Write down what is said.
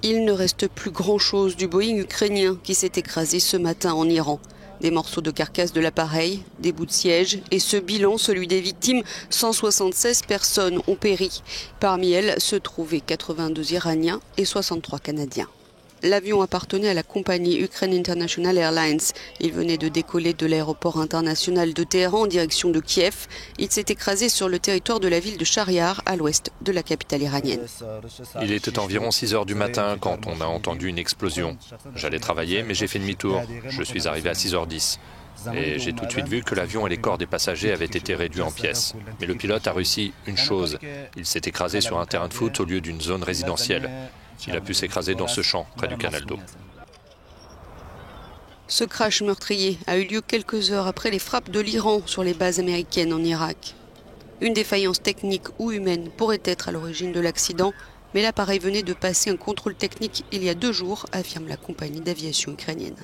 Il ne reste plus grand-chose du Boeing ukrainien qui s'est écrasé ce matin en Iran. Des morceaux de carcasse de l'appareil, des bouts de siège et ce bilan, celui des victimes, 176 personnes ont péri. Parmi elles se trouvaient 82 Iraniens et 63 Canadiens. L'avion appartenait à la compagnie Ukraine International Airlines. Il venait de décoller de l'aéroport international de Téhéran en direction de Kiev. Il s'est écrasé sur le territoire de la ville de Shahriar, à l'ouest de la capitale iranienne. Il était environ 6 heures du matin quand on a entendu une explosion. J'allais travailler, mais j'ai fait demi-tour. Je suis arrivé à 6h10. Et j'ai tout de suite vu que l'avion et les corps des passagers avaient été réduits en pièces. Mais le pilote a réussi une chose. Il s'est écrasé sur un terrain de foot au lieu d'une zone résidentielle. Il a pu s'écraser dans ce champ, près du canal d'eau. Ce crash meurtrier a eu lieu quelques heures après les frappes de l'Iran sur les bases américaines en Irak. Une défaillance technique ou humaine pourrait être à l'origine de l'accident, mais l'appareil venait de passer un contrôle technique il y a 2 jours, affirme la compagnie d'aviation ukrainienne.